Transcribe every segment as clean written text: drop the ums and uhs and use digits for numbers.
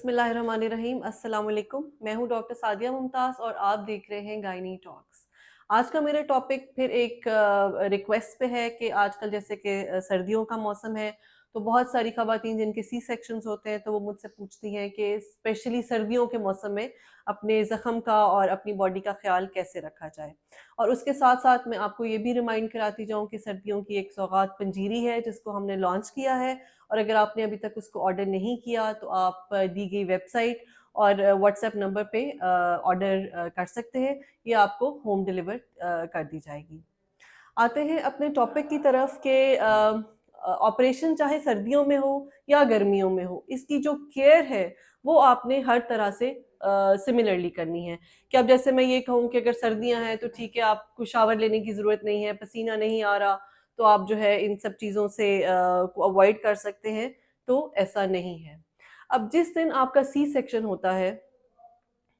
बिस्मिल्लाहिर्रहमानिर्रहीम। अस्सलाम वालेकुम। मैं हूं डॉक्टर सादिया मुमताज़ और आप देख रहे हैं गायनी टॉक्स। आज का मेरा टॉपिक फिर एक रिक्वेस्ट पे है कि आजकल जैसे कि सर्दियों का मौसम है, तो बहुत सारी ख़वातीन जिनके सी सेक्शंस होते हैं तो वो मुझसे पूछती हैं कि स्पेशली सर्दियों के मौसम में अपने ज़ख़म का और अपनी बॉडी का ख़्याल कैसे रखा जाए। और उसके साथ-साथ मैं आपको ये भी रिमाइंड कराती जाऊँ कि सर्दियों की एक सौगात पंजीरी है जिसको हमने लॉन्च किया है, और अगर आपने अभी तक उसको ऑर्डर नहीं किया तो आप दी गई वेबसाइट और व्हाट्सएप नंबर पे ऑर्डर कर सकते हैं। ये आपको होम डिलीवर कर दी जाएगी। आते हैं अपने टॉपिक की तरफ कि ऑपरेशन चाहे सर्दियों में हो या गर्मियों में हो, इसकी जो केयर है वो आपने हर तरह से सिमिलरली करनी है। कि अब जैसे मैं ये कहूँ कि अगर सर्दियाँ हैं तो ठीक है, आपको शावर लेने की ज़रूरत नहीं है, पसीना नहीं आ रहा, तो आप जो है इन सब चीज़ों से को अवॉइड कर सकते हैं, तो ऐसा नहीं है। अब जिस दिन आपका सी सेक्शन होता है,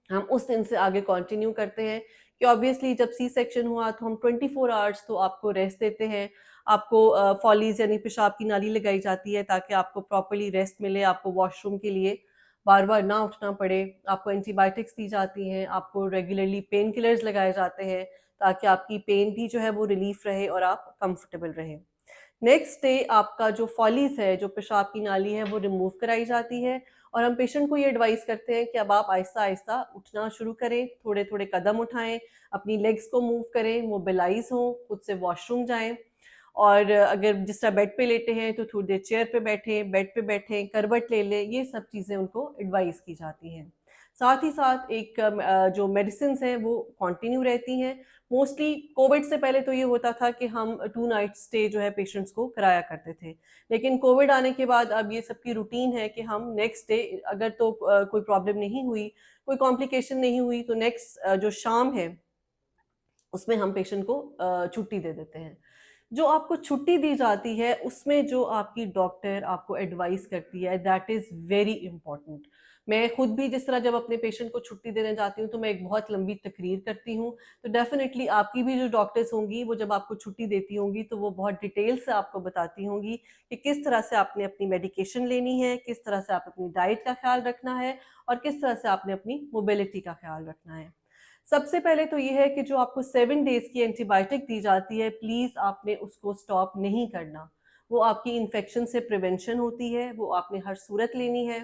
हम उस दिन से आगे कंटिन्यू करते हैं कि ऑब्वियसली जब सी सेक्शन हुआ तो हम 24 आवर्स तो आपको रेस्ट देते हैं। आपको फॉलीज़ यानी पेशाब की नाली लगाई जाती है ताकि आपको प्रॉपर्ली रेस्ट मिले, आपको वॉशरूम के लिए बार-बार ना उठना पड़े। आपको एंटीबायोटिक्स दी जाती हैं, आपको रेगुलरली पेन किलर्स लगाए जाते हैं ताकि आपकी पेन भी जो है वो रिलीफ़ रहे और आप कंफर्टेबल रहें। नेक्स्ट डे आपका जो फॉलीज़ है, जो पेशाब की नाली है, वो रिमूव कराई जाती है और हम पेशेंट को ये एडवाइस करते हैं कि अब आप आहिस्ता-आहिस्ता उठना शुरू करें, थोड़े-थोड़े कदम उठाएँ, अपनी लेग्स को मूव करें, मोबिलाइज़ हों, खुद से वॉशरूम जाएँ, और अगर जिस तरह बेड पे लेटे हैं तो थोड़ी देर चेयर पे बैठें, बेड पे बैठें, करवट ले लें, ये सब चीज़ें उनको एडवाइस की जाती हैं। साथ ही साथ एक जो मेडिसिन्स हैं वो कंटिन्यू रहती हैं। मोस्टली कोविड से पहले तो ये होता था कि हम 2 नाइट स्टे जो है पेशेंट्स को कराया करते थे। लेकिन कोविड आने के बाद अब ये सबकी रूटीन है कि हम नेक्स्ट डे, अगर तो कोई प्रॉब्लम नहीं हुई, कोई कॉम्प्लिकेशन नहीं हुई, तो नेक्स्ट जो शाम है उसमें हम पेशेंट को छुट्टी दे देते हैं। जो आपको छुट्टी दी जाती है उसमें जो आपकी डॉक्टर आपको एडवाइस करती है, दैट इज़ वेरी इम्पोर्टेंट। मैं खुद भी जिस तरह जब अपने पेशेंट को छुट्टी देने जाती हूँ तो मैं एक बहुत लंबी तकरीर करती हूँ। तो डेफ़िनिटली आपकी भी जो डॉक्टर्स होंगी वो जब आपको छुट्टी देती होंगी तो वो बहुत डिटेल से आपको बताती होंगी कि किस तरह से आपने अपनी मेडिकेशन लेनी है, किस तरह से आप अपनी डाइट का ख़्याल रखना है और किस तरह से आपने अपनी मोबिलिटी का ख़्याल रखना है। सबसे पहले तो ये है कि जो आपको 7 डेज़ की एंटीबायोटिक दी जाती है, प्लीज़ आपने उसको स्टॉप नहीं करना। वो आपकी इन्फेक्शन से प्रिवेंशन होती है, वो आपने हर सूरत लेनी है।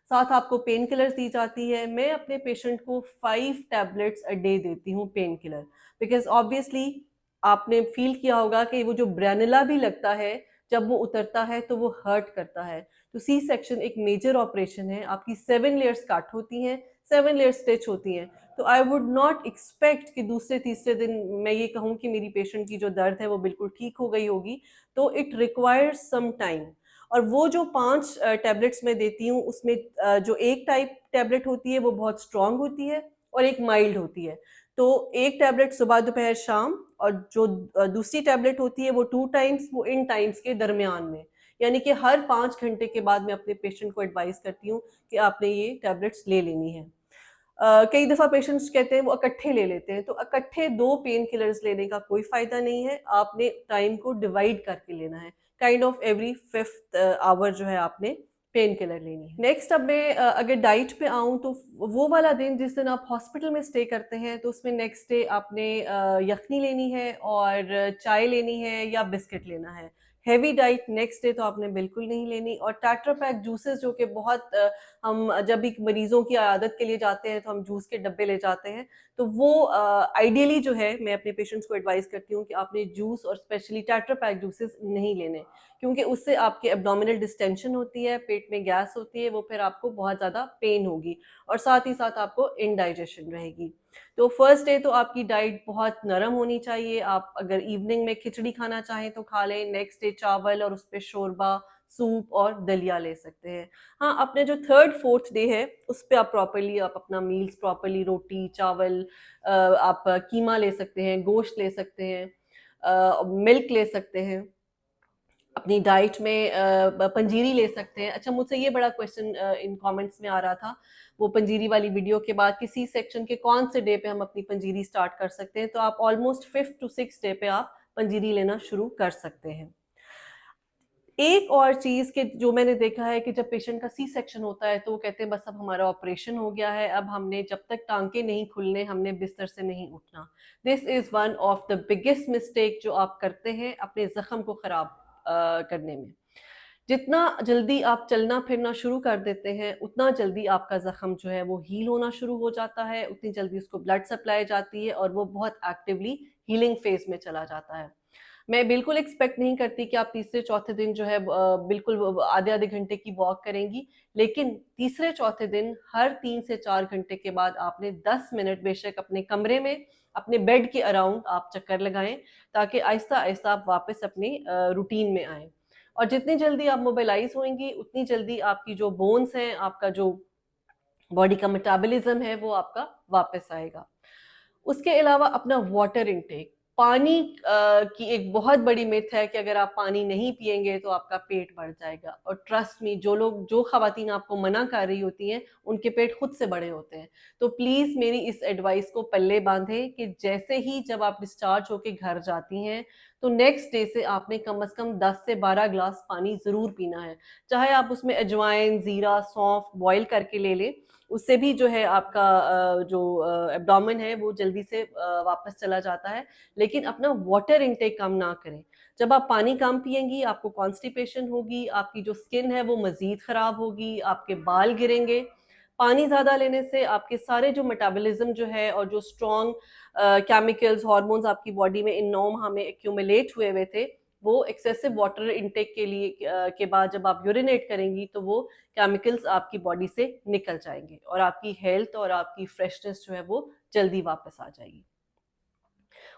साथ आपको पेन किलर्स दी जाती है। मैं अपने पेशेंट को 5 टैबलेट्स अ डे देती हूँ पेन किलर, बिकॉज़ ऑब्वियसली आपने फ़ील किया होगा कि वो जो ब्रेनुला भी लगता है, जब वो उतरता है तो वो हर्ट करता है। तो सी सेक्शन एक मेजर ऑपरेशन है, आपकी 7 लेयर्स कट होती हैं, 7 लेयर्स स्टिच होती हैं। तो आई वुड नॉट एक्सपेक्ट कि दूसरे-तीसरे दिन मैं ये कहूँ कि मेरी पेशेंट की जो दर्द है वो बिल्कुल ठीक हो गई होगी। तो इट रिक्वायर्स सम टाइम। और वो जो 5 टैबलेट्स मैं देती हूँ उसमें जो एक टाइप टैबलेट होती है वो बहुत स्ट्रॉन्ग होती है और एक माइल्ड होती है। तो एक टैबलेट सुबह, दोपहर, शाम, और जो दूसरी टैबलेट होती है वो 2 टाइम्स, वो इन टाइम्स के दरमियान में। यानी कि हर 5 घंटे के बाद मैं अपने पेशेंट को एडवाइस करती हूँ कि आपने ये टैबलेट्स ले लेनी है। कई दफ़ा पेशेंट्स कहते हैं वो इकट्ठे ले लेते हैं, तो इकट्ठे 2 पेन किलर्स लेने का कोई फ़ायदा नहीं है, आपने टाइम को डिवाइड करके लेना है। Kind of every 5th our जो है आपने पेन किलर लेनी है। नेक्स्ट अब मैं अगर डाइट पे आऊँ तो वो वाला दिन जिस दिन आप हॉस्पिटल में स्टे करते हैं, तो उसमें नेक्स्ट डे आपने यखनी लेनी है और चाय लेनी है या बिस्किट लेना है। हेवी डाइट नेक्स्ट डे तो आपने बिल्कुल नहीं लेनी, और टेट्रा पैक जूसेस जो कि बहुत हम जब भी मरीज़ों की आदत के लिए जाते हैं तो हम जूस के डब्बे ले जाते हैं, तो वो आइडियली जो है मैं अपने पेशेंट्स को एडवाइस करती हूँ कि आपने जूस और स्पेशली टेट्रा पैक जूसेस नहीं लेने, क्योंकि उससे आपके एब्डोमिनल डिस्टेंशन होती है, पेट में गैस होती है, वो फिर आपको बहुत ज़्यादा पेन होगी और साथ ही साथ आपको इंडाइजेशन रहेगी। तो फर्स्ट डे तो आपकी डाइट बहुत नरम होनी चाहिए। आप अगर इवनिंग में खिचड़ी खाना चाहें तो खा लें, नेक्स्ट डे चावल और उस पे शोरबा, सूप और दलिया ले सकते हैं। हाँ, अपने जो 3rd 4th डे है, उस पे आप प्रॉपर्ली आप अपना मील्स प्रॉपर्ली रोटी, चावल, आप कीमा ले सकते हैं, गोश्त ले सकते हैं, मिल्क ले सकते हैं। अपनी डाइट में पंजीरी ले सकते हैं। अच्छा, मुझसे ये बड़ा क्वेश्चन इन कमेंट्स में आ रहा था, वो पंजीरी वाली वीडियो के बाद कि सी सेक्शन के कौन से डे पे हम अपनी पंजीरी स्टार्ट कर सकते हैं, तो आप almost 5th to 6th day पे आप पंजीरी लेना शुरू कर सकते हैं। एक और चीज़ कि जो मैंने देखा है कि जब पेशेंट का सी सेक्शन होता है तो वो कहते हैं बस अब हमारा ऑपरेशन हो गया है, अब हमने जब तक टाँके नहीं खुलने हमने बिस्तर से नहीं उठना। This is one of the biggest mistake जो आप करते हैं अपने ज़ख्म को ख़राब करने में। जितना जल्दी आप चलना फिरना शुरू कर देते हैं, उतना जल्दी आपका ज़ख्म जो है वो हील होना शुरू हो जाता है, उतनी जल्दी उसको ब्लड सप्लाई जाती है और वो बहुत एक्टिवली हीलिंग फ़ेज़ में चला जाता है। मैं बिल्कुल एक्सपेक्ट नहीं करती कि आप तीसरे-चौथे दिन जो है बिल्कुल आधे-आधे घंटे की वॉक करेंगी, लेकिन तीसरे-चौथे दिन हर 3 से 4 घंटे के बाद आपने 10 मिनट बेशक अपने कमरे में, अपने बेड के अराउंड आप चक्कर लगाएँ, ताकि आहिस्ता-आहिस्ता आप वापस अपने रूटीन में आएँ। और जितनी जल्दी आप मोबिलाइज़ होंगी, उतनी जल्दी आपकी जो बोन्स हैं, आपका जो बॉडी का मेटाबॉलिज़्म है, वो आपका वापस आएगा। उसके अलावा अपना वाटर इनटेक, पानी की एक बहुत बड़ी मिथ है कि अगर आप पानी नहीं पिएँगे तो आपका पेट बढ़ जाएगा और ट्रस्ट मी जो ख़वातीन आपको मना कर रही होती हैं, उनके पेट खुद से बड़े होते हैं। तो प्लीज़ मेरी इस एडवाइस को पल्ले बाँधें कि जैसे ही जब आप डिस्चार्ज होके घर जाती हैं, तो नेक्स्ट डे से आपने कम से कम 10 से 12 ग्लास पानी ज़रूर पीना है। चाहे आप उसमें अजवाइन, ज़ीरा, सौंफ बॉयल करके ले लें, उससे भी जो है आपका एब्डोमेन है वो जल्दी से वापस चला जाता है। लेकिन अपना वाटर इनटेक कम ना करें। जब आप पानी कम पिएँगी, आपको कॉन्स्टिपेशन होगी, आपकी जो स्किन है वो मज़ीद ख़राब होगी, आपके बाल गिरेंगे। पानी ज़्यादा लेने से आपके सारे जो मेटाबॉलिज़्म जो है और जो स्ट्रॉन्ग केमिकल्स, हार्मोन्स आपकी बॉडी में इन 9 माह में एक्यूमुलेट हुए हुए थे, वो एक्सेसिव वाटर इनटेक के बाद जब आप यूरिनेट करेंगी तो वो केमिकल्स आपकी बॉडी से निकल जाएँगे और आपकी हेल्थ और आपकी फ्रेशनेस जो है वो जल्दी वापस आ जाएगी।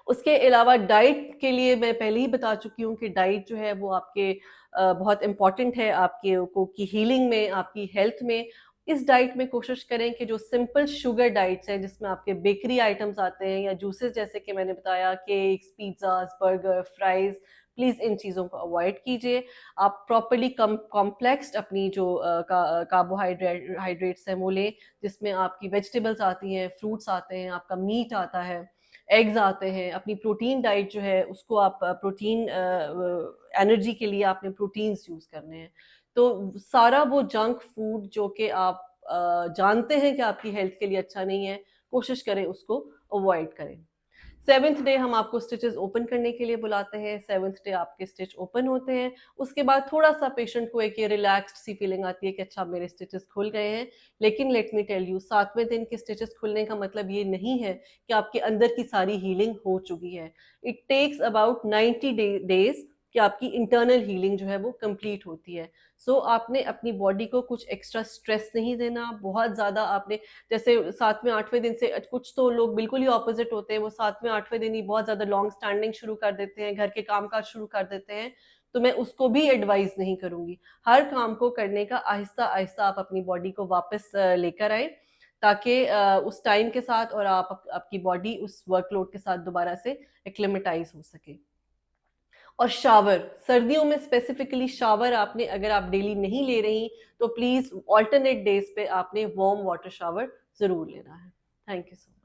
उसके अलावा डाइट के लिए मैं पहले ही बता चुकी हूँ कि डाइट जो है वो आपके बहुत इम्पोर्टेंट है आपके को की हीलिंग में, आपकी हेल्थ में। इस डाइट में कोशिश करें कि जो सिंपल शुगर डाइट्स हैं जिसमें आपके बेकरी आइटम्स आते हैं या जूसेस जैसे कि मैंने बताया cakes, pizzas, burger, fries, please इन चीज़ों को अवॉइड कीजिए। आप प्रॉपर्ली कॉम्प्लेक्स्ड अपनी जो कार्बोहाइड्रेट्स हैं वो लें, जिसमें आपकी वेजिटेबल्स आती हैं, फ्रूट्स आते हैं, आपका मीट आता है, एग्स आते हैं। अपनी प्रोटीन डाइट जो है उसको आप प्रोटीन एनर्जी के लिए आपने प्रोटीन्स यूज़ करने हैं। तो सारा वो जंक फूड जो कि आप जानते हैं कि आपकी हेल्थ के लिए अच्छा नहीं है, कोशिश करें उसको अवॉइड करें। 7th डे हम आपको स्टिचेज़ ओपन करने के लिए बुलाते हैं, 7th डे आपके स्टिच ओपन होते हैं। उसके बाद थोड़ा-सा पेशेंट को एक ये रिलैक्स्ड सी फीलिंग आती है कि अच्छा मेरे स्टिचेज़ खुल गए हैं। लेकिन लेट मी टेल यू 7वें दिन के स्टिचेज़ खुलने का मतलब ये नहीं है कि आपके अंदर की सारी हीलिंग हो चुकी है। इट टेक्स अबाउट 90 डेज़ कि आपकी इंटरनल हीलिंग जो है वो कंप्लीट होती है। सो आपने अपनी बॉडी को कुछ एक्स्ट्रा स्ट्रेस नहीं देना, बहुत ज़्यादा आपने जैसे 7वें 8वें दिन से कुछ तो लोग बिल्कुल ही ऑपोज़िट होते हैं, वो 7वें 8वें दिन ही बहुत ज़्यादा लॉन्ग स्टैंडिंग शुरू कर देते हैं, घर के काम-काज शुरू कर देते हैं, तो मैं उसको भी एडवाइस नहीं करूँगी। हर काम को करने का आहिस्ता-आहिस्ता आप अपनी बॉडी को वापस लेकर आएँ, ताकि उस टाइम के साथ और आपकी बॉडी उस वर्कलोड के साथ दोबारा से एक्लिमेटाइज़ हो सके। और शावर, सर्दियों में स्पेसिफिकली शावर आपने अगर आप डेली नहीं ले रही, तो प्लीज़ अल्टरनेट डेज़ पे आपने वार्म वाटर शावर ज़रूर लेना है। Thank you so much.